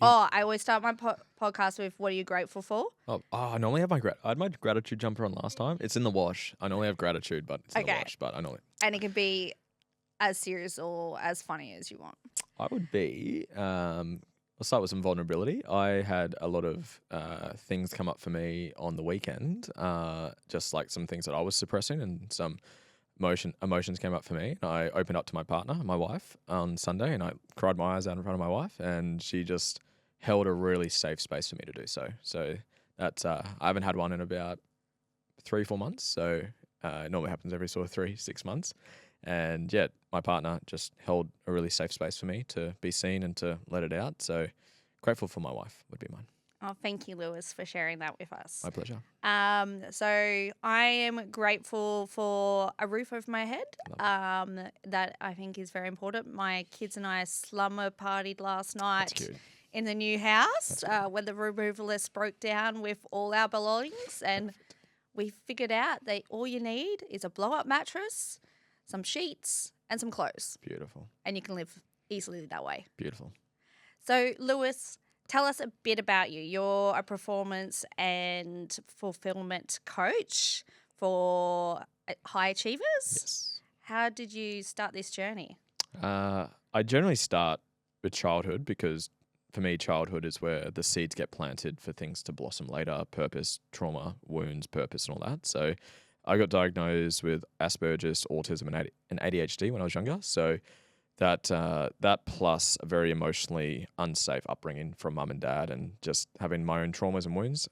Oh, I always start my podcast with, what are you grateful for? I normally have I had my gratitude jumper on last time. It's in the wash. I normally have gratitude, but it's in the Okay. wash. But I normally. And it can be as serious or as funny as you want. I would be. I'll start with some vulnerability. I had a lot of things come up for me on the weekend, just like some things that I was suppressing, and some emotions came up for me. And I opened up to my partner, my wife, on Sunday, and I cried my eyes out in front of my wife, and she just held a really safe space for me to do so. So that's I haven't had one in about 3-4 months. So it normally happens every sort of 3-6 months. And yet my partner just held a really safe space for me to be seen and to let it out. So grateful for my wife would be mine. Oh, thank you, Lewis, for sharing that with us. My pleasure. So I am grateful for a roof over my head. That I think is very important. My kids and I slumber partied last night. That's cute. In the new house when the removalist broke down with all our belongings, and we figured out that all you need is a blow-up mattress, some sheets, and some clothes. Beautiful. And you can live easily that way. Beautiful. So, Lewis, tell us a bit about you. You're a performance and fulfillment coach for high achievers. Yes. How did you start this journey? I generally start with childhood because for me, childhood is where the seeds get planted for things to blossom later, purpose, trauma, wounds, purpose, and all that. So I got diagnosed with Asperger's, autism, and ADHD when I was younger. So that plus a very emotionally unsafe upbringing from mum and dad, and just having my own traumas and wounds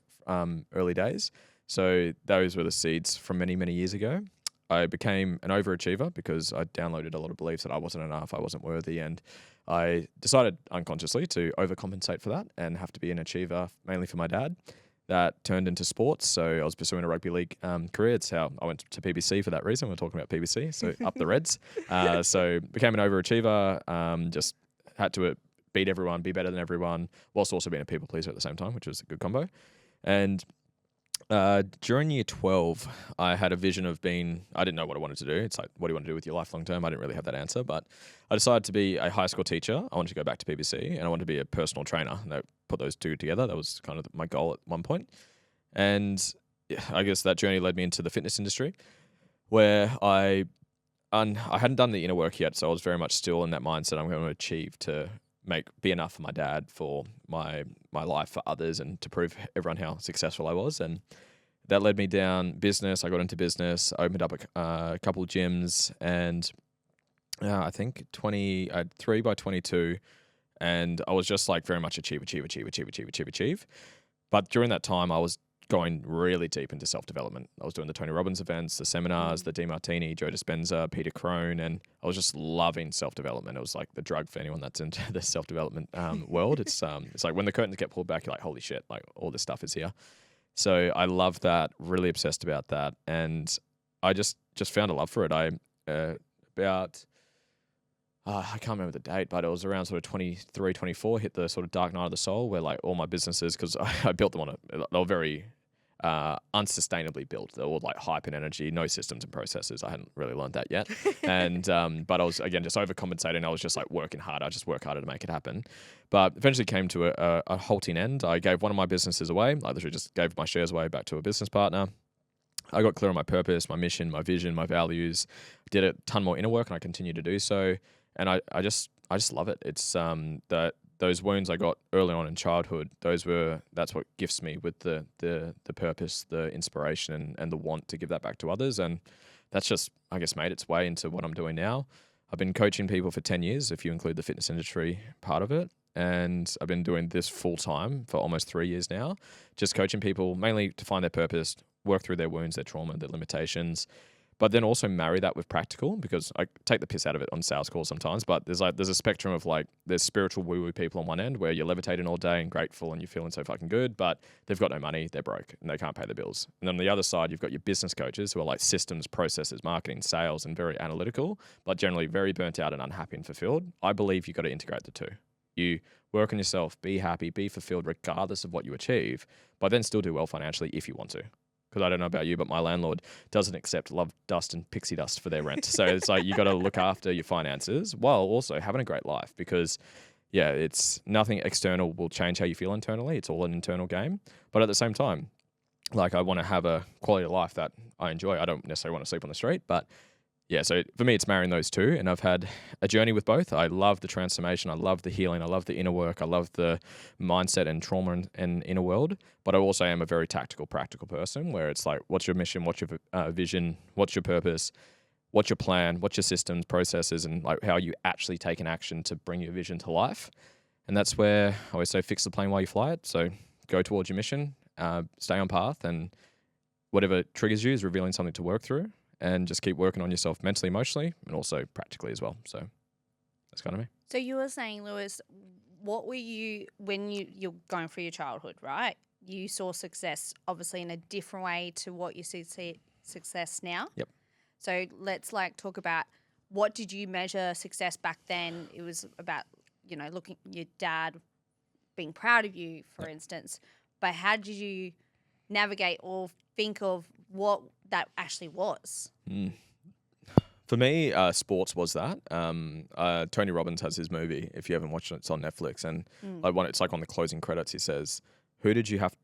early days. So those were the seeds from many, many years ago. I became an overachiever because I downloaded a lot of beliefs that I wasn't enough, I wasn't worthy, and I decided unconsciously to overcompensate for that and have to be an achiever, mainly for my dad. That turned into sports, so I was pursuing a rugby league career. It's how I went to PBC for that reason. We're talking about PBC, so up the Reds. So became an overachiever, just had to beat everyone, be better than everyone, whilst also being a people pleaser at the same time, which was a good combo. And during year 12, I had a vision of I didn't know what I wanted to do. It's like, what do you want to do with your life long term? I didn't really have that answer, but I decided to be a high school teacher. I wanted to go back to PBC, and I wanted to be a personal trainer. And I put those two together. That was kind of my goal at one point. And I guess that journey led me into the fitness industry, where I hadn't done the inner work yet, so I was very much still in that mindset I'm going to achieve to be enough for my dad, for my life, for others, and to prove everyone how successful I was. And that led me down business. I got into business. I opened up a couple of gyms, and I think I had 3 by 22, and I was just like very much achieve. But during that time, I was going really deep into self-development. I was doing the Tony Robbins events, the seminars, the DeMartini, Joe Dispenza, Peter Crone, and I was just loving self-development. It was like the drug for anyone that's into the self-development world. It's like when the curtains get pulled back, you're like, holy shit, like all this stuff is here. So I love that, really obsessed about that, and I just found a love for it. I can't remember the date, but it was around sort of 23, 24, hit the sort of dark night of the soul where like all my businesses, because I built them they were very unsustainably built. They were all like hype and energy, no systems and processes. I hadn't really learned that yet. And but I was, again, just overcompensating. I was just like working hard. I just work harder to make it happen. But eventually came to a halting end. I gave one of my businesses away. I literally just gave my shares away back to a business partner. I got clear on my purpose, my mission, my vision, my values. Did a ton more inner work, and I continue to do so. And I just love it. It's that those wounds I got early on in childhood, that's what gifts me with the purpose, the inspiration, and the want to give that back to others. And that's just, I guess, made its way into what I'm doing now. I've been coaching people for 10 years, if you include the fitness industry part of it. And I've been doing this full time for almost 3 years now, just coaching people mainly to find their purpose, work through their wounds, their trauma, their limitations, but then also marry that with practical, because I take the piss out of it on sales calls sometimes, but there's a spectrum of like, there's spiritual woo-woo people on one end where you're levitating all day and grateful and you're feeling so fucking good, but they've got no money, they're broke, and they can't pay the bills. And then on the other side, you've got your business coaches who are like systems, processes, marketing, sales, and very analytical, but generally very burnt out and unhappy and fulfilled. I believe you've got to integrate the two. You work on yourself, be happy, be fulfilled regardless of what you achieve, but then still do well financially if you want to. Because I don't know about you, but my landlord doesn't accept love dust and pixie dust for their rent. So it's like you got to look after your finances while also having a great life, because yeah, it's nothing external will change how you feel internally. It's all an internal game. But at the same time, like I want to have a quality of life that I enjoy. I don't necessarily want to sleep on the street, but yeah, so for me, it's marrying those two. And I've had a journey with both. I love the transformation. I love the healing. I love the inner work. I love the mindset and trauma and inner world. But I also am a very tactical, practical person where it's like, what's your mission? What's your vision? What's your purpose? What's your plan? What's your systems, processes, and like how you actually take an action to bring your vision to life? And that's where I always say, fix the plane while you fly it. So go towards your mission, stay on path, and whatever triggers you is revealing something to work through. And just keep working on yourself mentally, emotionally, and also practically as well. So that's kind of me. So you were saying, Lewis, what were you when you're going through your childhood, right? You saw success obviously in a different way to what you see success now. Yep. So let's talk about what did you measure success back then? It was about looking your dad being proud of you, for instance. But how did you navigate or think of what that actually was? For me, sports was that. Tony Robbins has his movie. If you haven't watched it, it's on Netflix. And it's like on the closing credits, he says, "Who did you have?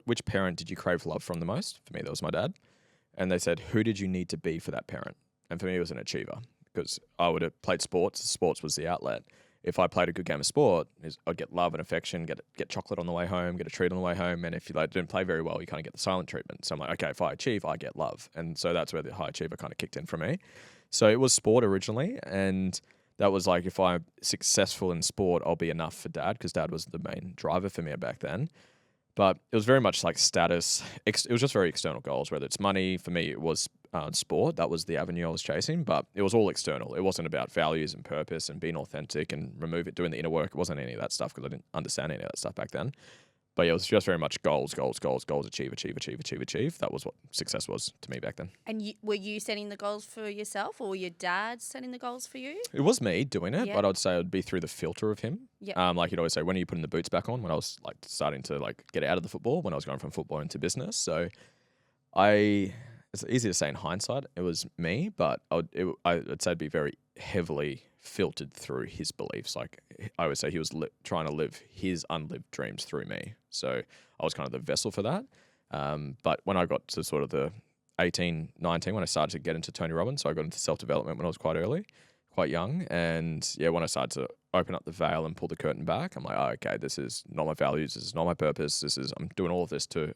Which parent did you crave love from the most?" For me, that was my dad. And they said, "Who did you need to be for that parent?" And for me, it was an achiever because I would have played sports. Sports was the outlet. If I played a good game of sport, I'd get love and affection, get chocolate on the way home, get a treat on the way home. And if you didn't play very well, you kind of get the silent treatment. So I'm like, okay, if I achieve, I get love. And so that's where the high achiever kind of kicked in for me. So it was sport originally. And that was like, if I'm successful in sport, I'll be enough for dad because dad was the main driver for me back then. But it was very much like status. It was just very external goals, whether it's money. For me, it was sport. That was the avenue I was chasing, but it was all external. It wasn't about values and purpose and being authentic and doing the inner work. It wasn't any of that stuff because I didn't understand any of that stuff back then. But yeah, it was just very much goals, achieve. That was what success was to me back then. And were you setting the goals for yourself, or were your dad setting the goals for you? It was me doing it, Yeah. but I'd say it would be through the filter of him. Yeah. Like he'd always say, when are you putting the boots back on? When I was like starting to like get out of the football, when I was going from football into business. So it's easy to say in hindsight, it was me, but I'd say it'd be very heavily filtered through his beliefs. Like I would say he was trying to live his unlived dreams through me. So I was kind of the vessel for that. But when I got to sort of the 18, 19, when I started to get into Tony Robbins, so I got into self-development when I was quite young. And yeah, when I started to open up the veil and pull the curtain back, I'm like, oh, okay, this is not my values. This is not my purpose. I'm doing all of this to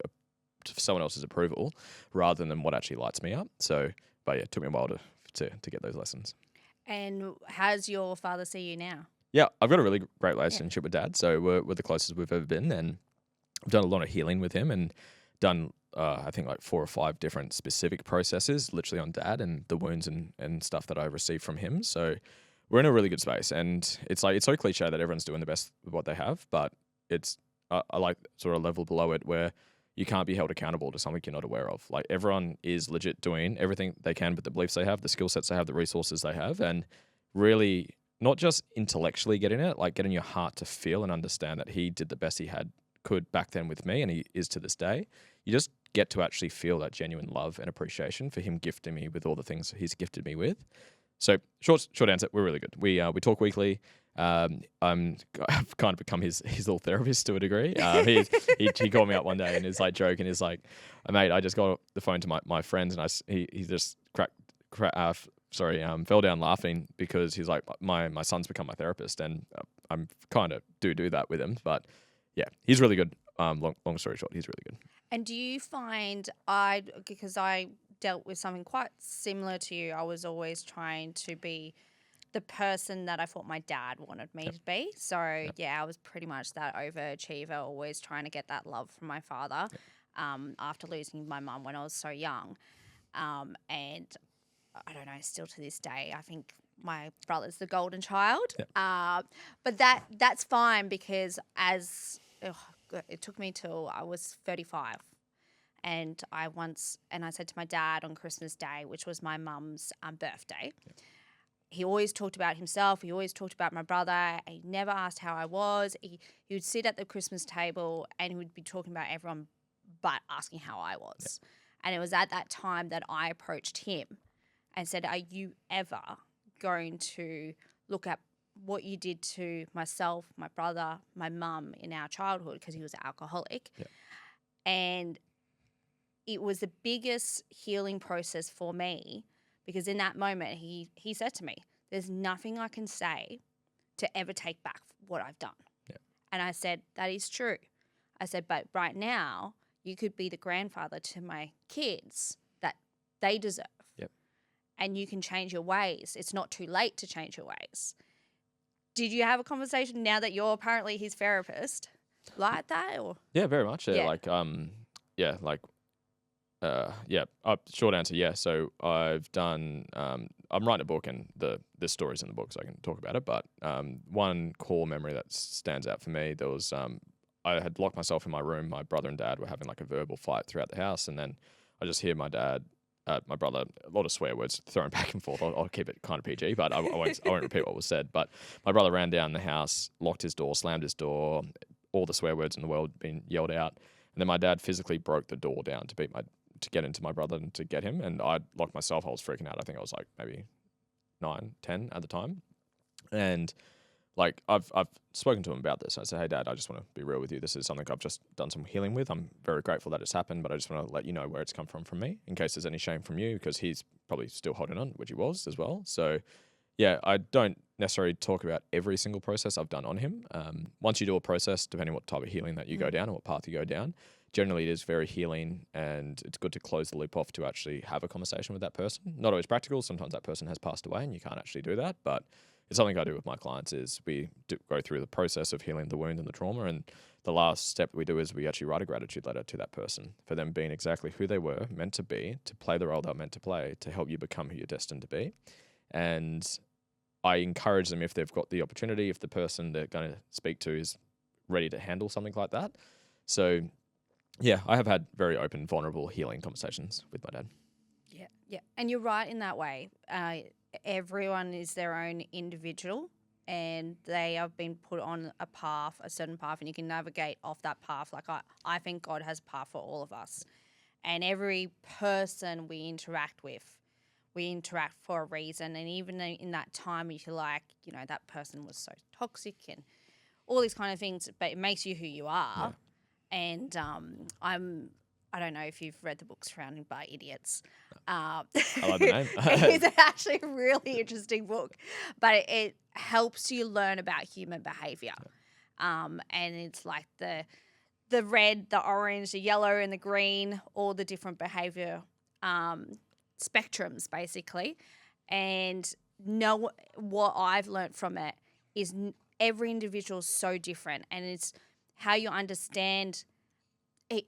someone else's approval rather than what actually lights me up. So, but yeah, it took me a while to get those lessons. And how does your father see you now? Yeah, I've got a really great relationship with dad. So we're the closest we've ever been. And I've done a lot of healing with him and done, I think, like 4 or 5 different specific processes literally on dad and the wounds and stuff that I received from him. So we're in a really good space. And it's so cliche that everyone's doing the best with what they have. But it's, I like sort of level below it where you can't be held accountable to something you're not aware of. Like everyone is legit doing everything they can with the beliefs they have, the skill sets they have, the resources they have, and really not just intellectually getting it, like getting your heart to feel and understand that he did the best he could back then with me and he is to this day. You just get to actually feel that genuine love and appreciation for him gifting me with all the things he's gifted me with. So short answer, we're really good. We talk weekly. I've kind of become his little therapist to a degree. He called me up one day and he's like joking. He's like, mate, I just got the phone to my friends and he just fell down laughing because he's like, my son's become my therapist and I'm kind of do that with him. But yeah, he's really good. Long story short, he's really good. And do you find because I dealt with something quite similar to you, I was always trying to be the person that I thought my dad wanted me to be. So, yeah, I was pretty much that overachiever, always trying to get that love from my father after losing my mum when I was so young. And I don't know, still to this day, I think my brother's the golden child. But that's fine because it took me till I was 35. And I said to my dad on Christmas Day, which was my mum's birthday, he always talked about himself. He always talked about my brother. He never asked how I was. He would sit at the Christmas table and he would be talking about everyone but asking how I was. And it was at that time that I approached him and said, are you ever going to look at what you did to myself, my brother, my mum in our childhood, because he was an alcoholic. Yeah. And it was the biggest healing process for me, because in that moment he said to me, there's nothing I can say to ever take back what I've done. Yeah. And I said, that is true. I said, but right now you could be the grandfather to my kids that they deserve. Yep. And you can change your ways. It's not too late to change your ways. Did you have a conversation now that you're apparently his therapist like that? Or Yeah, very much. Yeah, Yeah. short answer, yeah. So I've done. I'm writing a book, and this story's in the book, so I can talk about it. But one core memory that stands out for me, there was I had locked myself in my room. My brother and dad were having like a verbal fight throughout the house, and then I just hear my brother, a lot of swear words thrown back and forth. I'll keep it kind of PG, but I won't repeat what was said. But my brother ran down the house, locked his door, slammed his door, all the swear words in the world being yelled out. And then my dad physically broke the door down to get into my brother and to get him. And I locked myself. I was freaking out. I think I was like maybe 9, 10 at the time. And like I've spoken to him about this. I said, hey Dad, I just want to be real with you. This is something I've just done some healing with. I'm very grateful that it's happened, but I just want to let you know where it's come from me, in case there's any shame from you, because he's probably still holding on, which he was as well. So yeah, I don't necessarily talk about every single process I've done on him. Once you do a process, depending what type of healing that you go down or what path you go down, generally it is very healing, and it's good to close the loop off to actually have a conversation with that person. Not always practical. Sometimes that person has passed away and you can't actually do that, but it's something I do with my clients. Is we go through the process of healing the wound and the trauma, and the last step we do is we actually write a gratitude letter to that person for them being exactly who they were meant to be, to play the role they were meant to play, to help you become who you're destined to be. And I encourage them, if they've got the opportunity, if the person they're going to speak to is ready to handle something like that. So yeah, I have had very open, vulnerable, healing conversations with my dad. Yeah. And you're right in that way. Everyone is their own individual, and they have been put on a certain path, and you can navigate off that path. Like I think God has a path for all of us, and every person we interact for a reason. And even in that time, you feel like, that person was so toxic and all these kind of things, but it makes you who you are. Yeah. And I don't know if you've read the book Surrounded by Idiots. I like the name. It's actually a really interesting book, but it helps you learn about human behavior. And it's like the red, the orange, the yellow, and the green, all the different behavior spectrums, basically. And what I've learned from it is every individual is so different, and it's how you understand it.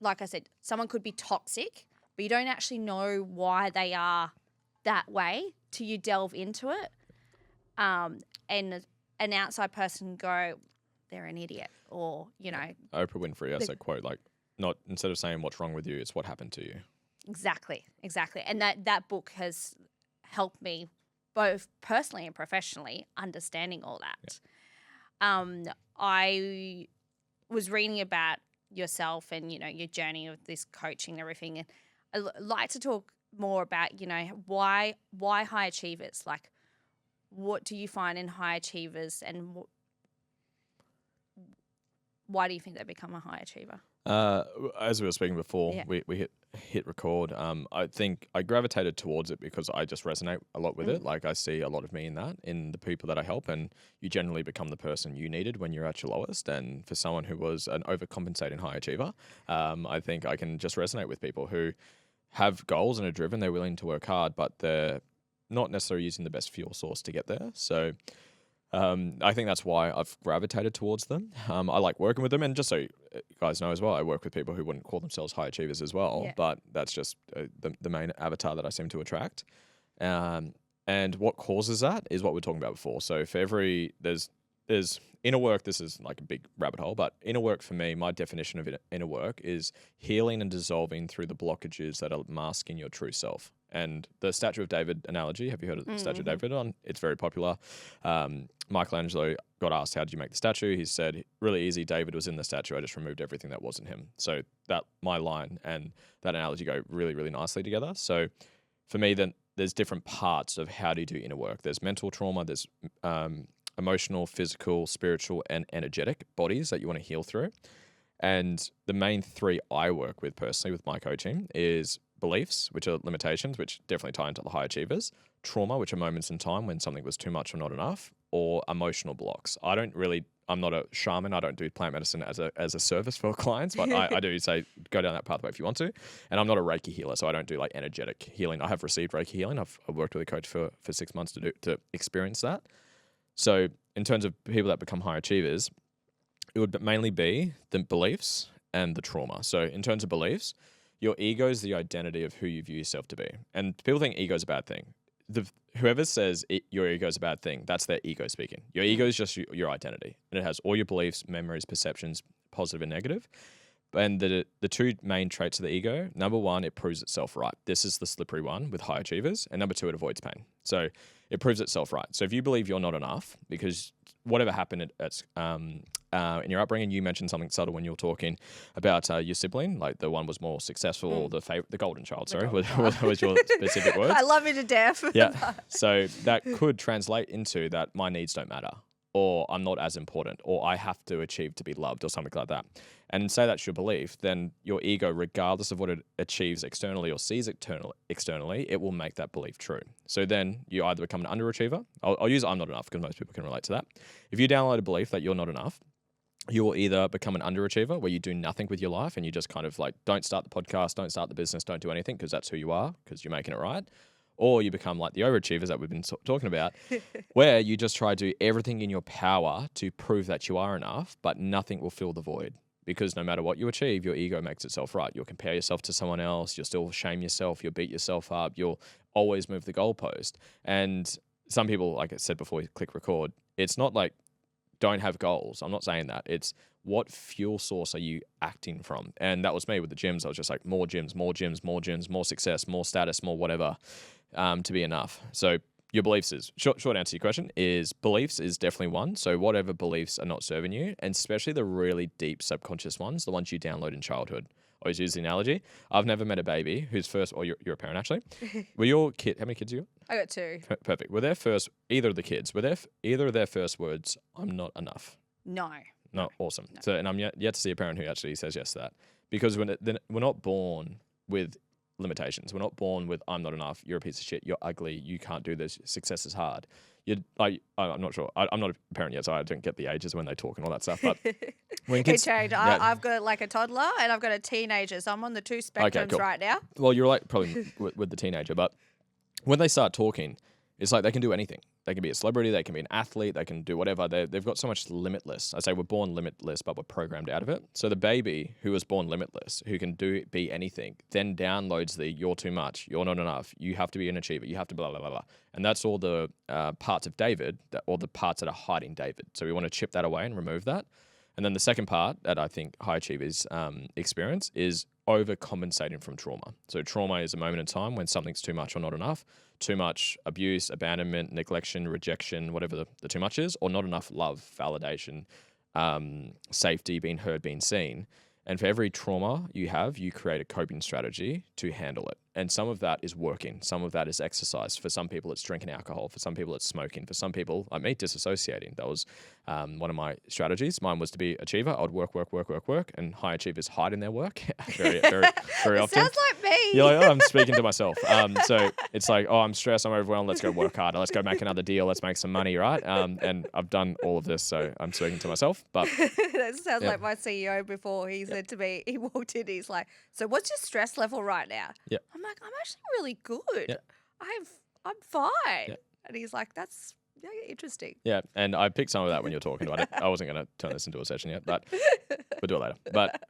Like I said, someone could be toxic, but you don't actually know why they are that way till you delve into it. And an outside person go, they're an idiot, or, Oprah Winfrey has that quote, like, not instead of saying what's wrong with you, it's what happened to you. Exactly. And that book has helped me both personally and professionally understanding all that. Yeah. I was reading about yourself and, your journey of this coaching and everything. And I'd like to talk more about, why high achievers? Like, what do you find in high achievers, and why do you think they become a high achiever? As we were speaking before, Yeah. we hit record. I think I gravitated towards it because I just resonate a lot with it. Like, I see a lot of me in that, in the people that I help, and you generally become the person you needed when you're at your lowest. And for someone who was an overcompensating high achiever, I think I can just resonate with people who have goals and are driven. They're willing to work hard, but they're not necessarily using the best fuel source to get there. So I think that's why I've gravitated towards them. I like working with them, and just so you guys know as well, I work with people who wouldn't call themselves high achievers as well, but that's just the main avatar that I seem to attract. And what causes that is what we we're talking about before. So for there's inner work. This is like a big rabbit hole, but inner work for me, my definition of inner work is healing and dissolving through the blockages that are masking your true self. And the Statue of David analogy, have you heard of the Statue of David? It's very popular. Michelangelo got asked, how did you make the statue? He said, really easy. David was in the statue. I just removed everything that wasn't him. So that my line and that analogy go really, really nicely together. So for me, then there's different parts of how do you do inner work. There's mental trauma. There's emotional, physical, spiritual, and energetic bodies that you want to heal through. And the main three I work with personally with my coaching is beliefs, which are limitations, which definitely tie into the high achievers, trauma, which are moments in time when something was too much or not enough, or emotional blocks. I'm not a shaman. I don't do plant medicine as a service for clients, but I do say go down that pathway if you want to. And I'm not a Reiki healer, so I don't do like energetic healing. I have received Reiki healing. I've worked with a coach for 6 months to experience that. So in terms of people that become high achievers, it would mainly be the beliefs and the trauma. So in terms of beliefs, your ego is the identity of who you view yourself to be. And people think ego is a bad thing. Whoever says your ego is a bad thing, that's their ego speaking. Your ego is just your identity. And it has all your beliefs, memories, perceptions, positive and negative. And the two main traits of the ego, number one, it proves itself right. This is the slippery one with high achievers. And number two, it avoids pain. So it proves itself right. So if you believe you're not enough because whatever happened in your upbringing, you mentioned something subtle when you were talking about your sibling, like the one was more successful, or the golden child, was your specific word. I love you to death. Yeah. So that could translate into that my needs don't matter, or I'm not as important, or I have to achieve to be loved, or something like that. And say that's your belief, then your ego, regardless of what it achieves externally or sees externally, it will make that belief true. So then you either become an underachiever. I'll use I'm not enough because most people can relate to that. If you download a belief that you're not enough, you will either become an underachiever where you do nothing with your life and you just kind of like don't start the podcast, don't start the business, don't do anything because that's who you are because you're making it right. Or you become like the overachievers that we've been talking about, where you just try to do everything in your power to prove that you are enough, but nothing will fill the void. Because no matter what you achieve, your ego makes itself right. You'll compare yourself to someone else. You'll still shame yourself. You'll beat yourself up. You'll always move the goalpost. And some people, like I said before we click record, it's not like don't have goals. I'm not saying that. It's what fuel source are you acting from? And that was me with the gyms. I was just like more gyms, more gyms, more gyms, more success, more status, more whatever to be enough. So your beliefs is, short answer to your question is beliefs is definitely one. So whatever beliefs are not serving you, and especially the really deep subconscious ones, the ones you download in childhood. I always use the analogy. I've never met a baby whose first, or you're a parent actually. Were your kid, how many kids you got? I got two. Perfect. Were their first, either of the kids, were either of their first words, I'm not enough? No. No, awesome. No. So, and I'm yet to see a parent who actually says yes to that. Because we're not born with limitations. We're not born with I'm not enough, you're a piece of shit, you're ugly, you can't do this, success is hard. I'm not sure. I'm not a parent yet, so I don't get the ages when they talk and all that stuff. But when kids, I've got like a toddler and I've got a teenager, so I'm on the two spectrums right now. Well, you're like probably with the teenager, but when they start talking, it's like they can do anything. They can be a celebrity, they can be an athlete, they can do whatever. They've got so much limitless. I say we're born limitless, but we're programmed out of it. So the baby who was born limitless, who can be anything, then downloads the you're too much, you're not enough, you have to be an achiever, you have to blah, blah, blah, blah. And that's all the parts of David, or the parts that are hiding David. So we want to chip that away and remove that. And then the second part that I think high achievers experience is overcompensating from trauma. So trauma is a moment in time when something's too much or not enough, too much abuse, abandonment, neglection, rejection, whatever the too much is, or not enough love, validation, safety, being heard, being seen. And for every trauma you have, you create a coping strategy to handle it. And some of that is working. Some of that is exercise. For some people, it's drinking alcohol. For some people, it's smoking. For some people, like me, disassociating. That was one of my strategies. Mine was to be achiever. I would work. And high achievers hide in their work very often. Sounds like me. You're like, oh, I'm speaking to myself. So it's like, oh, I'm stressed. I'm overwhelmed. Let's go work harder. Let's go make another deal. Let's make some money, right? And I've done all of this, so I'm speaking to myself. But that sounds like my CEO before. He said to me, he walked in, he's like, so what's your stress level right now? Yeah. I'm like, I'm actually really good. Yeah. I'm fine. Yeah. And he's like, that's interesting. Yeah, and I picked some of that when you're talking about it. I wasn't going to turn this into a session yet, but we'll do it later. But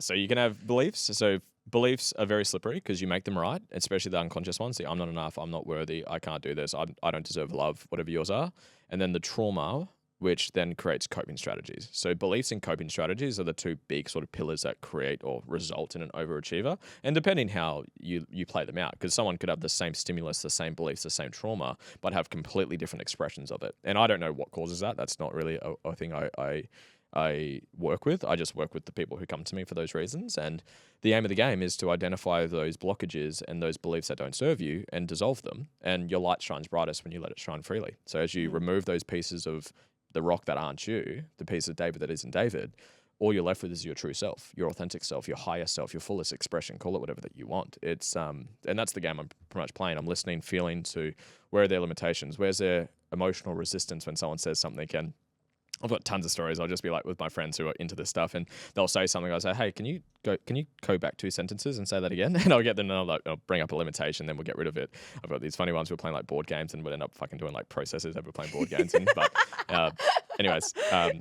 so you can have beliefs. So beliefs are very slippery because you make them right, especially the unconscious ones. The I'm not enough, I'm not worthy, I can't do this, I don't deserve love, whatever yours are. And then the trauma, which then creates coping strategies. So beliefs and coping strategies are the two big sort of pillars that create or result in an overachiever. And depending how you play them out, because someone could have the same stimulus, the same beliefs, the same trauma, but have completely different expressions of it. And I don't know what causes that. That's not really a thing I I work with. I just work with the people who come to me for those reasons. And the aim of the game is to identify those blockages and those beliefs that don't serve you and dissolve them. And your light shines brightest when you let it shine freely. So as you remove those pieces of the rock that aren't you, the piece of David that isn't David, all you're left with is your true self, your authentic self, your higher self, your fullest expression, call it whatever that you want. It's and that's the game I'm pretty much playing. I'm listening, feeling to where are their limitations, where's their emotional resistance when someone says something. And I've got tons of stories. I'll just be like with my friends who are into this stuff, and they'll say something. I'll say, "Hey, can you go back 2 sentences and say that again?" And I'll get them, and I'll bring up a limitation, then we'll get rid of it. I've got these funny ones. We're playing like board games, and we'll end up fucking doing like processes that we're playing board games in. But anyways,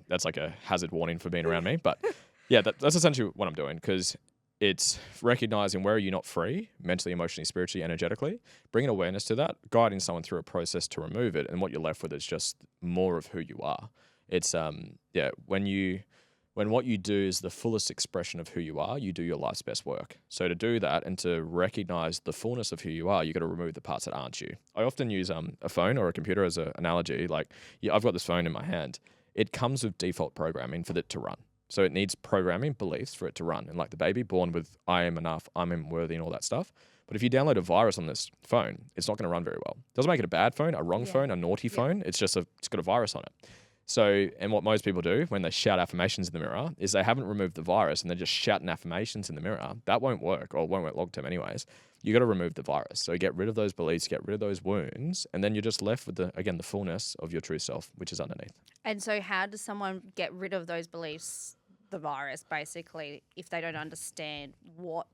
that's like a hazard warning for being around me. But yeah, that's essentially what I'm doing, because it's recognizing where are you not free, mentally, emotionally, spiritually, energetically, bringing awareness to that, guiding someone through a process to remove it, and what you're left with is just more of who you are. It's when what you do is the fullest expression of who you are, you do your life's best work. So to do that and to recognize the fullness of who you are, you got to remove the parts that aren't you. I often use a phone or a computer as an analogy. Like, I've got this phone in my hand. It comes with default programming for it to run. So it needs programming beliefs for it to run. And like the baby born with I am enough, I'm worthy, and all that stuff. But if you download a virus on this phone, it's not going to run very well. Doesn't make it a bad phone, a wrong phone, a naughty phone. It's just it's got a virus on it. So, and what most people do when they shout affirmations in the mirror is they haven't removed the virus and they're just shouting affirmations in the mirror. That won't work, or won't work long term anyways. You got to remove the virus. So get rid of those beliefs, get rid of those wounds, and then you're just left with the fullness of your true self, which is underneath. And so how does someone get rid of those beliefs, the virus, basically, if they don't understand what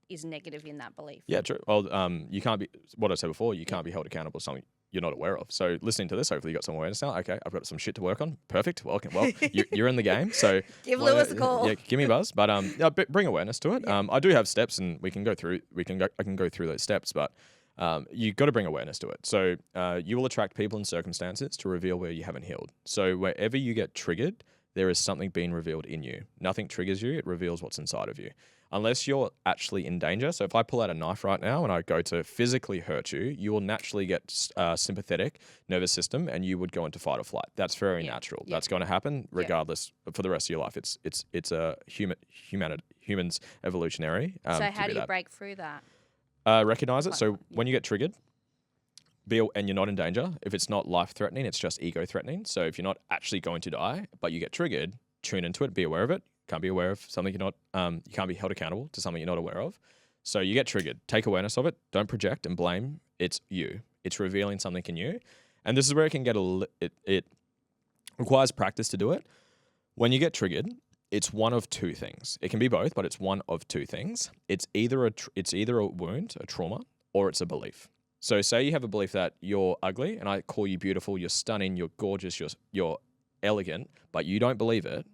is negative in that belief? Yeah, true. Well, you can't be, what I said before, you can't be held accountable for something you're not aware of. So listening to this, hopefully you got some awareness now. Okay, I've got some shit to work on. Perfect. Welcome. Well, you're in the game. So give Lewis a call. Yeah, give me a buzz. But bring awareness to it. Yeah. I do have steps, and I can go through those steps. But you've got to bring awareness to it. So you will attract people and circumstances to reveal where you haven't healed. So wherever you get triggered, there is something being revealed in you. Nothing triggers you. It reveals what's inside of you. Unless you're actually in danger. So if I pull out a knife right now and I go to physically hurt you, you will naturally get sympathetic nervous system, and you would go into fight or flight. That's very natural. Yeah. That's going to happen regardless for the rest of your life. It's a human's evolutionary. So how do you break through that? Recognize it. So when you get triggered, and you're not in danger, if it's not life-threatening, it's just ego-threatening. So if you're not actually going to die, but you get triggered, tune into it, be aware of it. Can't be aware of something you're not, you can't be held accountable to something you're not aware of. So you get triggered, take awareness of it, don't project and blame. It's you. It's revealing something in you. And this is where it can get it requires practice to do it. When you get triggered, it's one of two things. It can be both, but it's one of two things. It's either a wound, a trauma, or it's a belief. So say you have a belief that you're ugly and I call you beautiful, you're stunning, you're gorgeous, you're elegant, but you don't believe it.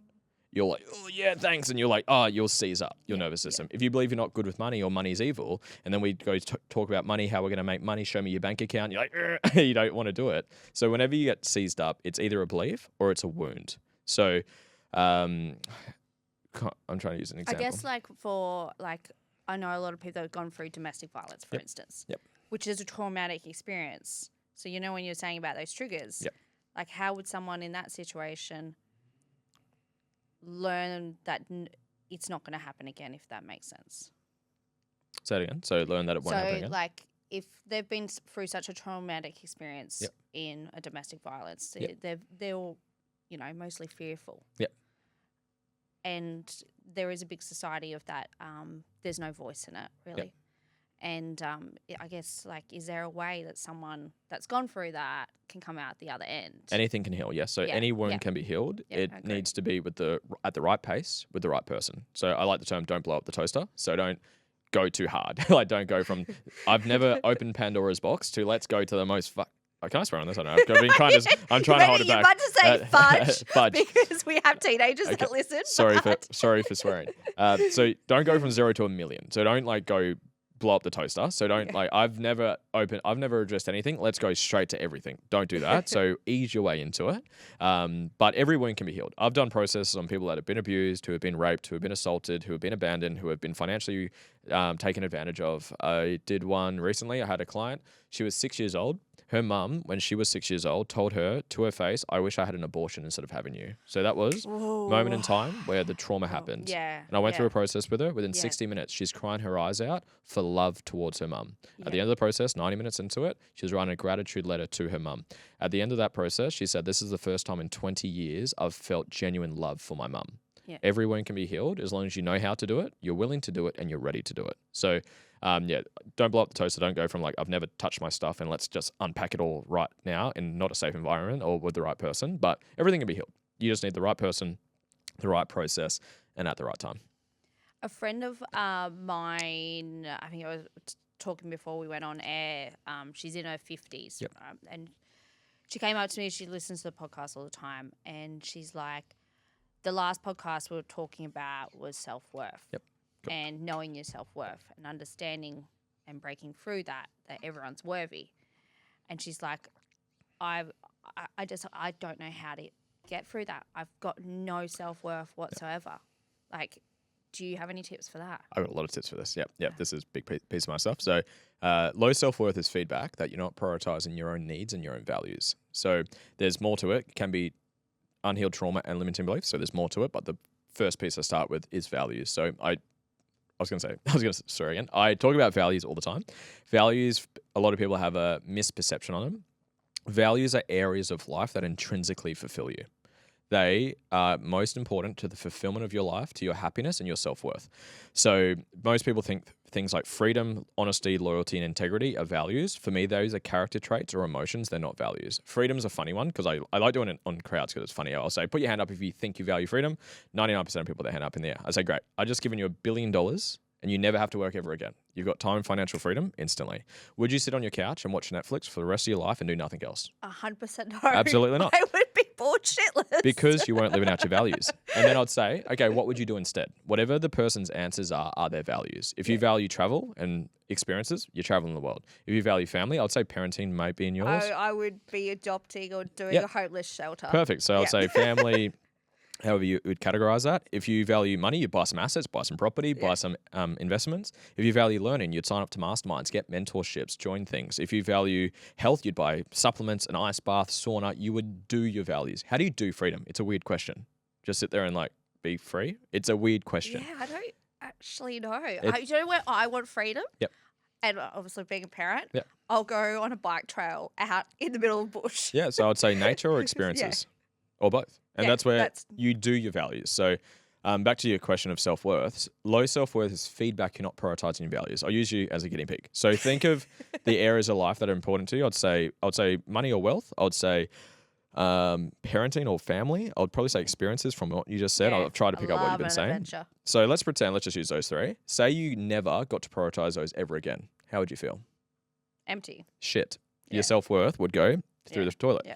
You're like, oh yeah, thanks. And you're like, oh, you'll seize up your nervous system. If you believe you're not good with money or money's evil, and then we go talk about money, how we're going to make money, show me your bank account, you're like, you don't want to do it. So whenever you get seized up, it's either a belief or it's a wound. So I'm trying to use an example. I guess I know a lot of people have gone through domestic violence, for instance, which is a traumatic experience. So when you're saying about those triggers, like how would someone in that situation learn that it's not going to happen again, if that makes sense? Say it again. So learn that it won't happen again. So like if they've been through such a traumatic experience in a domestic violence, they're mostly fearful. Yep. And there is a big society of that. There's no voice in it, really. Yep. And I guess, is there a way that someone that's gone through that can come out the other end? Anything can heal, yes. So any wound can be healed. It needs to be at the right pace with the right person. So I like the term don't blow up the toaster. So don't go too hard. Don't go from I've never opened Pandora's box to let's go to the most can I swear on this? I don't know. I'm trying to hold it back. You're about to say fudge because we have teenagers that listen. Sorry for swearing. So don't go from 0 to 1,000,000. So don't go blow up the toaster. So don't I've never addressed anything. Let's go straight to everything. Don't do that. So ease your way into it. But every wound can be healed. I've done processes on people that have been abused, who have been raped, who have been assaulted, who have been abandoned, who have been financially taken advantage of. I did one recently. I had a client. She was 6 years old. Her mum, when she was 6 years old, told her to her face, "I wish I had an abortion instead of having you." So that was moment in time where the trauma happened. Yeah. And I went through a process with her. Within Yeah. 60 minutes, she's crying her eyes out for love towards her mum. At the Yeah. end of the process, 90 minutes into it, she was writing a gratitude letter to her mum. At the end of that process, she said, "This is the first time in 20 years I've felt genuine love for my mum." Yeah. Every wound can be healed as long as you know how to do it, you're willing to do it, and you're ready to do it. So, don't blow up the toaster. Don't go from like, I've never touched my stuff and let's just unpack it all right now in not a safe environment or with the right person. But everything can be healed. You just need the right person, the right process, and at the right time. A friend of mine, I think I was talking before we went on air, she's in her 50s. Yep. And she came up to me, she listens to the podcast all the time, and she's like, the last podcast we were talking about was self-worth. Yep. Cool. And knowing your self-worth and understanding and breaking through that everyone's worthy. And she's like, I don't know how to get through that. I've got no self-worth whatsoever. Like, do you have any tips for that? I've got a lot of tips for this. Yep. This is a big piece of my stuff. So low self-worth is feedback that you're not prioritizing your own needs and your own values. So there's more to it. It can be unhealed trauma and limiting beliefs. So there's more to it. But the first piece I start with is values. So I talk about values all the time. Values, a lot of people have a misperception on them. Values are areas of life that intrinsically fulfill you. They are most important to the fulfillment of your life, to your happiness and your self-worth. So most people think things like freedom, honesty, loyalty, and integrity are values. For me, those are character traits or emotions. They're not values. Freedom's a funny one because I like doing it on crowds because it's funny. I'll say, put your hand up if you think you value freedom. 99% of people put their hand up in the air. I say, great. I've just given you $1 billion and you never have to work ever again. You've got time and financial freedom instantly. Would you sit on your couch and watch Netflix for the rest of your life and do nothing else? 100% no. Absolutely not. I would be bored shitless. Because you weren't living out your values. And then I'd say, okay, what would you do instead? Whatever the person's answers are their values. If you value travel and experiences, you're traveling the world. If you value family, I'd say parenting might be in yours. I would be adopting or doing a homeless shelter. Perfect. So I'll say family, however you would categorize that. If you value money, you'd buy some assets, buy some property, buy some investments. If you value learning, you'd sign up to masterminds, get mentorships, join things. If you value health, you'd buy supplements, an ice bath, sauna. You would do your values. How do you do freedom? It's a weird question. Just sit there and like be free? It's a weird question. Yeah, I don't actually know. You know where I want freedom? Yep. And obviously being a parent, Yep. I'll go on a bike trail out in the middle of the bush. Yeah, so I'd say nature or experiences or both. And that's where you do your values. So back to your question of self-worth. Low self-worth is feedback you're not prioritizing your values. I'll use you as a guinea pig. So think of the areas of life that are important to you. I'd say money or wealth. I'd say parenting or family. I'd probably say experiences from what you just said. I'll try to pick up what you've been saying. Adventure. So let's just use those three. Say you never got to prioritize those ever again. How would you feel? Empty. Shit. Yeah. Your self-worth would go through the toilet. Yeah.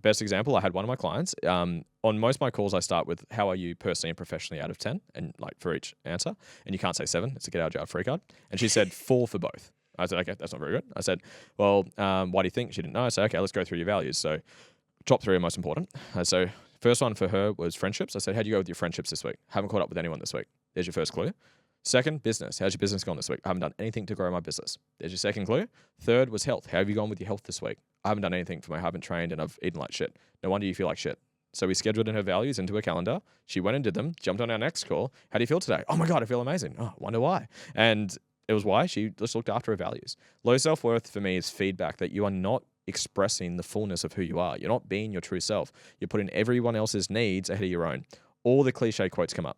Best example, I had one of my clients. On most of my calls, I start with how are you personally and professionally out of 10, and like for each answer. And you can't say 7; it's a get out of jail free card. And she said 4 for both. I said, okay, that's not very good. I said, well, why do you think? She didn't know. I said, okay, let's go through your values. So top 3 are most important. So first one for her was friendships. I said, how'd you go with your friendships this week? Haven't caught up with anyone this week. There's your first clue. Second, business. How's your business gone this week? I haven't done anything to grow my business. There's your second clue. Third was health. How have you gone with your health this week? I haven't done anything for me. I haven't trained and I've eaten like shit. No wonder you feel like shit. So we scheduled in her values into her calendar. She went and did them, jumped on our next call. How do you feel today? Oh my God, I feel amazing. Oh, wonder why. And it was why she just looked after her values. Low self-worth for me is feedback that you are not expressing the fullness of who you are. You're not being your true self. You're putting everyone else's needs ahead of your own. All the cliche quotes come up.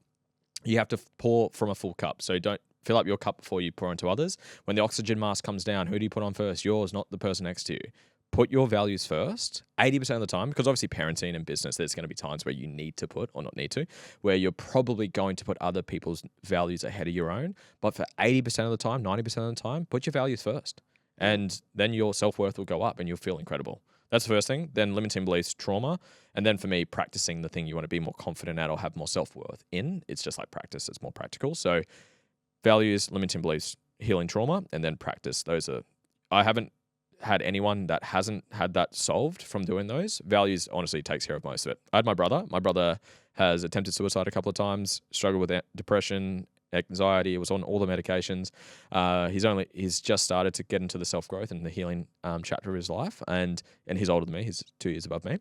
You have to pour from a full cup. So don't fill up your cup before you pour into others. When the oxygen mask comes down, who do you put on first? Yours, not the person next to you. Put your values first 80% of the time, because obviously parenting and business, there's going to be times where you need to put, or not need to, where you're probably going to put other people's values ahead of your own. But for 80% of the time, 90% of the time, put your values first. And then your self-worth will go up and you'll feel incredible. That's the first thing. Then limiting beliefs, trauma. And then for me, practicing the thing you want to be more confident at or have more self-worth in. It's just like practice. It's more practical. So values, limiting beliefs, healing trauma, and then practice. I haven't had anyone that hasn't had that solved from doing those. Values honestly takes care of most of it. I had my brother. My brother has attempted suicide a couple of times, struggled with depression, anxiety. He was on all the medications. He's just started to get into the self-growth and the healing chapter of his life. And he's older than me. He's 2 years above me.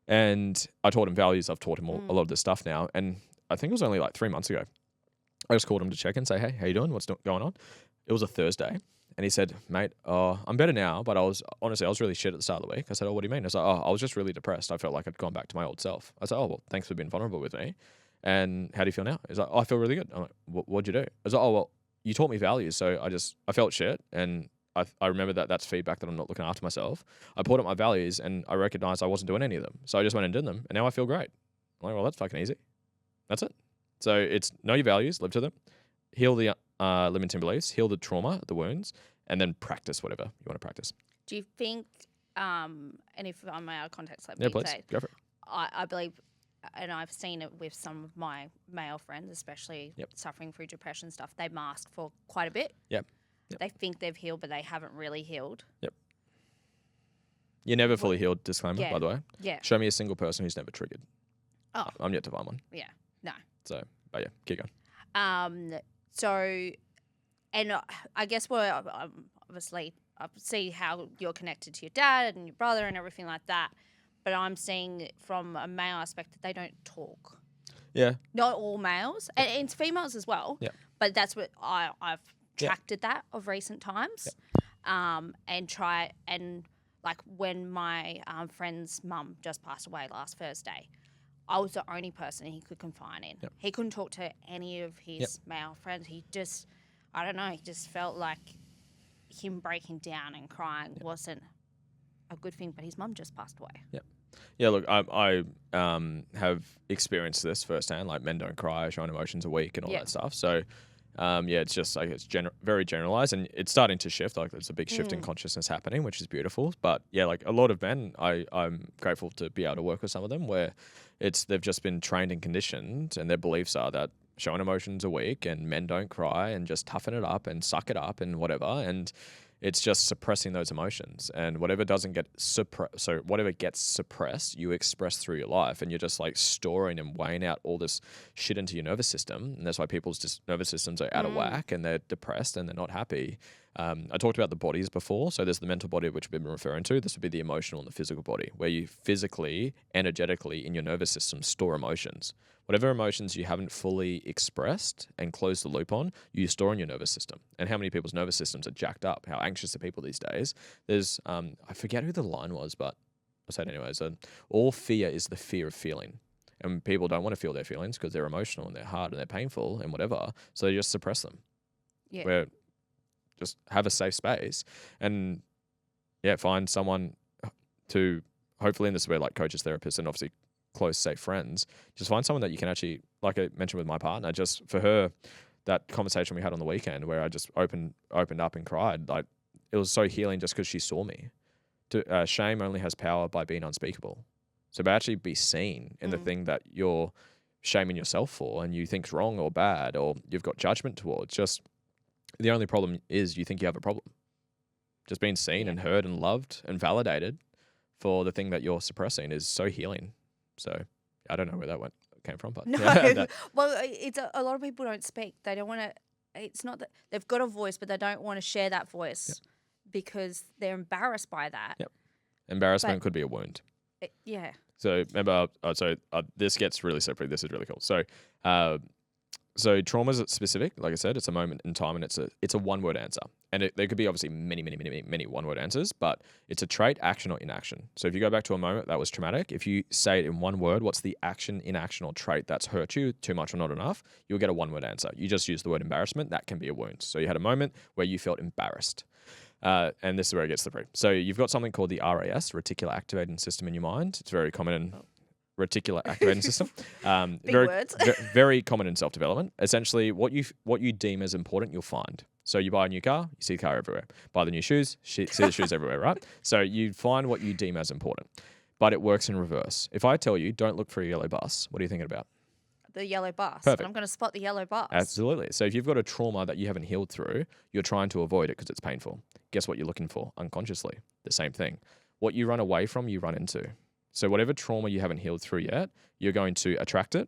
And I taught him values. I've taught him a lot of this stuff now. And I think it was only like 3 months ago. I just called him to check and say, hey, how you doing? What's going on? It was a Thursday. And he said, mate, I'm better now, but I was really shit at the start of the week. I said, oh, what do you mean? I was like, I was just really depressed. I felt like I'd gone back to my old self. I said, oh, well, thanks for being vulnerable with me. And how do you feel now? He's like, I feel really good. I'm like, what'd you do? I was like, oh, well, you taught me values. So I felt shit. And I remember that's feedback that I'm not looking after myself. I pulled up my values and I recognized I wasn't doing any of them. So I just went and did them. And now I feel great. I'm like, well, that's fucking easy. That's it. So it's know your values, live to them, heal the limiting beliefs, heal the trauma, the wounds, and then practice whatever you want to practice. Do you think, and if I'm out of context, let Yeah, me please. say, Go for it. I believe, and I've seen it with some of my male friends, especially suffering through depression stuff, they mask for quite a bit. Yep. They think they've healed, but they haven't really healed. Yep. You're never fully healed, disclaimer, by the way. Yeah. Show me a single person who's never triggered. Oh. I'm yet to find one. Yeah. No. So, but yeah, keep going. So, and I guess we're obviously, I see how you're connected to your dad and your brother and everything like that. But I'm seeing from a male aspect that they don't talk. Yeah. Not all males, and it's females as well. Yeah. But that's what I've tracted that of recent times. And like when my friend's mum just passed away last Thursday, I was the only person he could confine in. Yep. He couldn't talk to any of his male friends. He just, I don't know, he just felt like him breaking down and crying wasn't a good thing, but his mum just passed away. Yep. Yeah, look, I have experienced this firsthand, like men don't cry, showing emotions are weak and all that stuff. So, it's just like it's very generalized and it's starting to shift. Like there's a big shift in consciousness happening, which is beautiful. But yeah, like a lot of men, I'm grateful to be able to work with some of them where they've just been trained and conditioned and their beliefs are that showing emotions are weak and men don't cry and just toughen it up and suck it up and whatever. And it's just suppressing those emotions, and whatever doesn't get whatever gets suppressed, you express through your life, and you're just like storing and weighing out all this shit into your nervous system, and that's why people's nervous systems are out of whack and they're depressed and they're not happy. I talked about the bodies before, so there's the mental body, which we've been referring to. This would be the emotional and the physical body, where you physically, energetically in your nervous system store emotions. Whatever emotions you haven't fully expressed and closed the loop on, you store in your nervous system. And how many people's nervous systems are jacked up? How anxious are people these days? There's, I forget who the line was, but I'll say it anyways. All fear is the fear of feeling. And people don't want to feel their feelings because they're emotional and they're hard and they're painful and whatever. So they just suppress them. Yeah. Where just have a safe space and find someone to, hopefully, and this is where like coaches, therapists, and obviously close, safe friends, just find someone that you can actually, like I mentioned with my partner, just for her, that conversation we had on the weekend where I just opened up and cried, like it was so healing just because she saw me. Shame only has power by being unspeakable. So by actually be seen in the thing that you're shaming yourself for and you think's wrong or bad or you've got judgment towards, just the only problem is you think you have a problem. Just being seen and heard and loved and validated for the thing that you're suppressing is so healing. So I don't know where that came from, but no. Well, it's a lot of people don't speak. They don't want to. It's not that they've got a voice, but they don't want to share that voice because they're embarrassed by that. Yep. Embarrassment could be a wound. Yeah. So remember, this gets really slippery. This is really cool. So trauma is specific. Like I said, it's a moment in time, and it's a one-word answer. And there could be obviously many one-word answers, but it's a trait, action, or inaction. So if you go back to a moment that was traumatic, if you say it in one word, what's the action, inaction, or trait that's hurt you too much or not enough, you'll get a one-word answer. You just use the word embarrassment. That can be a wound. So you had a moment where you felt embarrassed. And this is where it gets slippery. So you've got something called the RAS, reticular activating system in your mind. It's very common in reticular activating system. Big words. Very common in self-development. Essentially, what you deem as important, you'll find. So you buy a new car, you see the car everywhere. Buy the new shoes, see the shoes everywhere, right? So you find what you deem as important. But it works in reverse. If I tell you, don't look for a yellow bus, what are you thinking about? The yellow bus. Perfect. I'm going to spot the yellow bus. Absolutely. So if you've got a trauma that you haven't healed through, you're trying to avoid it because it's painful. Guess what you're looking for? Unconsciously. The same thing. What you run away from, you run into. So whatever trauma you haven't healed through yet, you're going to attract it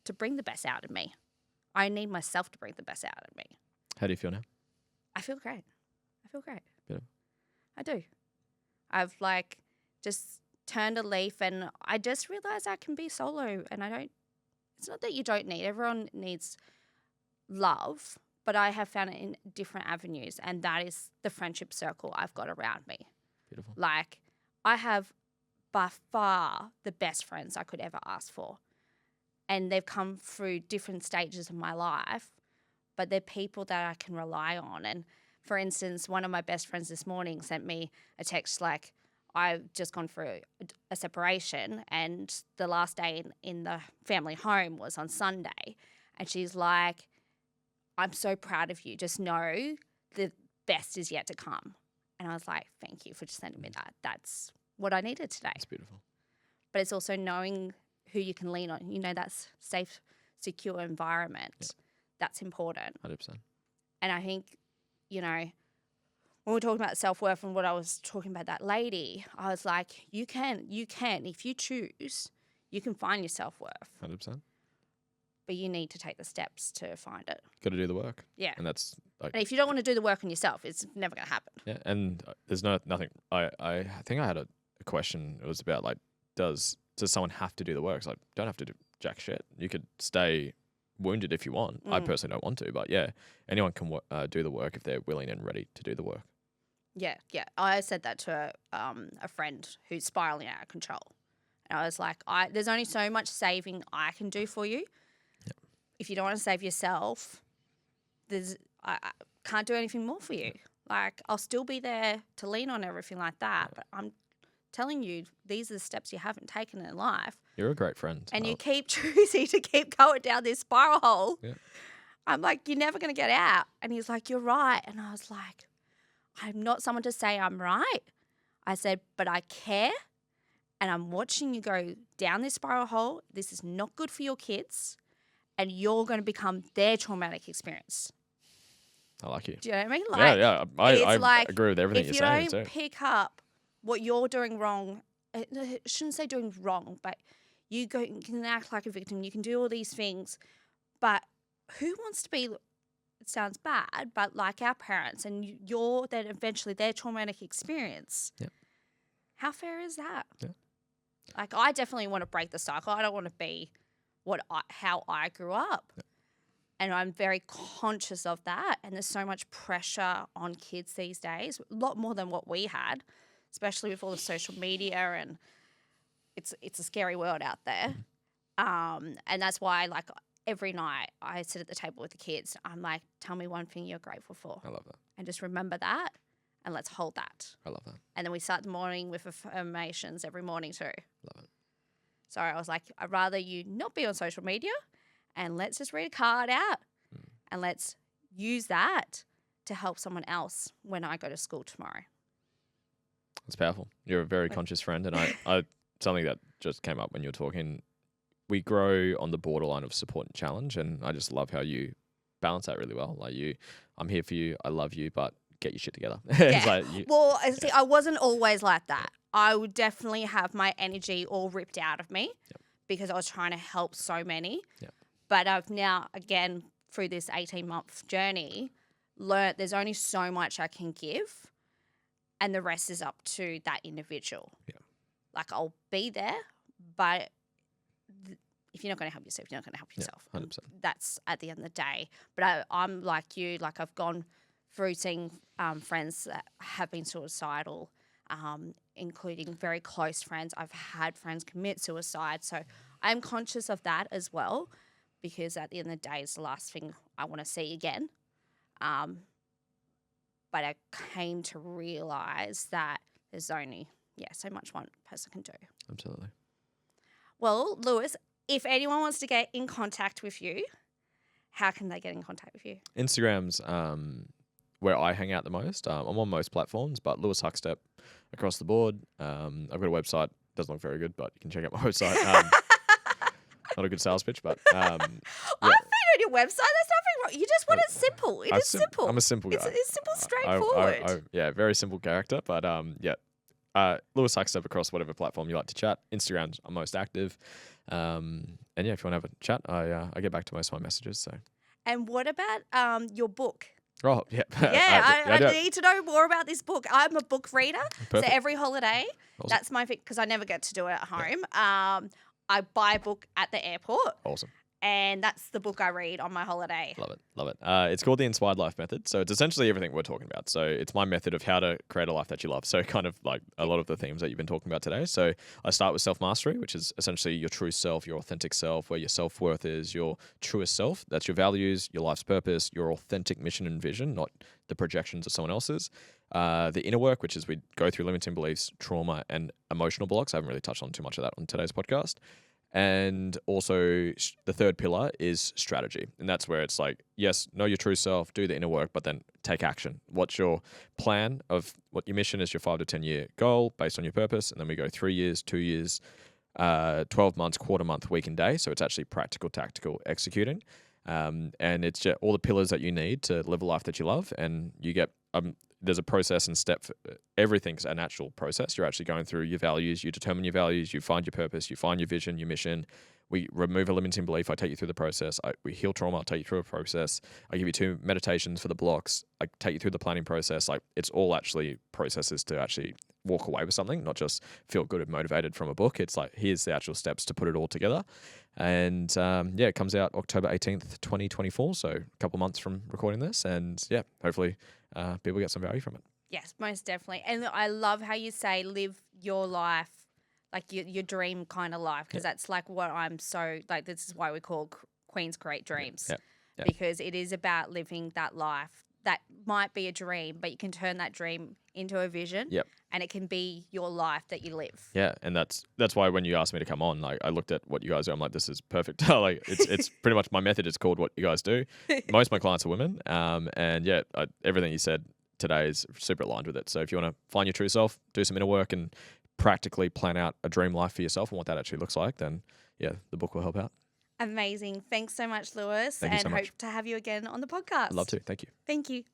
to bring the best out of me. I need myself to bring the best out of me. How do you feel now? I feel great. Beautiful. I do. I've like just turned a leaf and I just realized I can be solo and it's not that you don't need, everyone needs love, but I have found it in different avenues and that is the friendship circle I've got around me. Beautiful. Like I have by far the best friends I could ever ask for. And they've come through different stages of my life, but they're people that I can rely on. And for instance, one of my best friends this morning sent me a text like, I've just gone through a separation and the last day in the family home was on Sunday. And she's like, I'm so proud of you. Just know the best is yet to come. And I was like, thank you for just sending me that. That's what I needed today. It's beautiful. But it's also knowing who you can lean on. You know, that's safe, secure environment. Yeah. That's important. 100%. And I think, you know, when we're talking about self-worth and what I was talking about that lady, I was like, you can, if you choose, you can find your self-worth. 100%. But you need to take the steps to find it. Got to do the work. Yeah. And that's like, And if you don't want to do the work on yourself, it's never going to happen. yeah. And there's nothing. I think I had a question. It was about like, does someone have to do the work? It's like, don't have to do jack shit. You could stay wounded if you want. I personally don't want to, but yeah, anyone can do the work if they're willing and ready to do the work. Yeah. I said that to a friend who's spiraling out of control. And I was like, there's only so much saving I can do for you. Yep. If you don't want to save yourself, I can't do anything more for you. Yep. Like, I'll still be there to lean on everything like that, but I'm telling you, these are the steps you haven't taken in life. You're a great friend. And you keep choosing to keep going down this spiral hole. Yeah. I'm like, you're never going to get out. And he's like, you're right. And I was like, I'm not someone to say I'm right. I said, but I care. And I'm watching you go down this spiral hole. This is not good for your kids. And you're going to become their traumatic experience. I like you. Do you know what I mean? Like, yeah. I agree with everything you're saying. If you don't pick up what you're doing wrong, I shouldn't say doing wrong, but you can act like a victim. You can do all these things. But who wants to be, it sounds bad, but like our parents, and you're then eventually their traumatic experience. Yeah. How fair is that? Yeah. Like, I definitely want to break the cycle. I don't want to be how I grew up. Yeah. And I'm very conscious of that. And there's so much pressure on kids these days, a lot more than what we had, especially with all the social media, and it's a scary world out there. And that's why, like, every night I sit at the table with the kids. I'm like, tell me one thing you're grateful for. I love that. And just remember that, and let's hold that. I love that. And then we start the morning with affirmations every morning too. Love it. So I was like, I'd rather you not be on social media, and let's just read a card out, and let's use that to help someone else when I go to school tomorrow. It's powerful. You're a very conscious friend, and I something that just came up when you were talking. We grow on the borderline of support and challenge, and I just love how you balance that really well. Like, I'm here for you, I love you, but get your shit together. Yeah. Like See, I wasn't always like that. I would definitely have my energy all ripped out of me because I was trying to help so many. Yep. But I've now, again, through this 18-month journey, learned there's only so much I can give, and the rest is up to that individual. Yeah. Like, I'll be there, but if you're not going to help yourself, you're not going to help yourself. 100%. That's at the end of the day. But I'm like you, like, I've gone through seeing friends that have been suicidal, including very close friends. I've had friends commit suicide. So I'm conscious of that as well, because at the end of the day, it's the last thing I want to see again. But I came to realise that there's only, so much one person can do. Absolutely. Well, Lewis, if anyone wants to get in contact with you, how can they get in contact with you? Instagram's where I hang out the most. I'm on most platforms, but Lewis Huckstep across the board. I've got a website. Doesn't look very good, but you can check out my website. Not a good sales pitch, but I've been on your website. There's nothing wrong. You just want it simple. It is simple. I'm a simple guy. It's simple, straightforward. Very simple character, but Lewis Huckstep across whatever platform you like to chat. Instagram's I'm most active. And yeah, if you want to have a chat, I get back to most of my messages. So. And what about your book? Oh, yeah. Yeah, I do. need to know more about this book. I'm a book reader, Perfect. so every holiday, Awesome. that's my thing, because I never get to do it at home. I buy a book at the airport, Awesome. and that's the book I read on my holiday. Love it. Love it. It's called the Inspired Life Method. So it's essentially everything we're talking about. So it's my method of how to create a life that you love. So kind of like a lot of the themes that you've been talking about today. So I start with self-mastery, which is essentially your true self, your authentic self, where your self-worth is, your truest self. That's your values, your life's purpose, your authentic mission and vision, not the projections of someone else's. The inner work, which is we go through limiting beliefs, trauma, and emotional blocks. I haven't really touched on too much of that on today's podcast. And also the third pillar is strategy. And that's where it's like, yes, know your true self, do the inner work, but then take action. What's your plan of what your mission is, your 5 to 10 year goal based on your purpose? And then we go 3 years, 2 years, 12 months, quarter month, week and day. So it's actually practical, tactical executing. And it's just all the pillars that you need to live a life that you love. And you get, there's a process and step. Everything's a natural process. You're actually going through your values. You determine your values. You find your purpose. You find your vision, your mission. We remove a limiting belief. I take you through the process. We heal trauma. I'll take you through a process. I give you 2 meditations for the blocks. I take you through the planning process. Like it's all actually processes to actually walk away with something, not just feel good and motivated from a book. It's like, here's the actual steps to put it all together. And yeah, it comes out October 18th, 2024. So a couple months from recording this. And yeah, hopefully people get some value from it. Yes, most definitely. And I love how you say live your life, like your dream kind of life, because that's like what I'm so, like this is why we call Queens Create Dreams, because it is about living that life. That might be a dream, but you can turn that dream into a vision, and it can be your life that you live. Yeah, and that's why when you asked me to come on, like I looked at what you guys do, I'm like, this is perfect. Like it's pretty much my method is called what you guys do. Most of my clients are women, and yeah, everything you said today is super aligned with it. So if you want to find your true self, do some inner work, and practically plan out a dream life for yourself and what that actually looks like, then yeah, the book will help out. Amazing. Thanks so much, Lewis. Thank you so much. Hope to have you again on the podcast. I'd love to. Thank you. Thank you.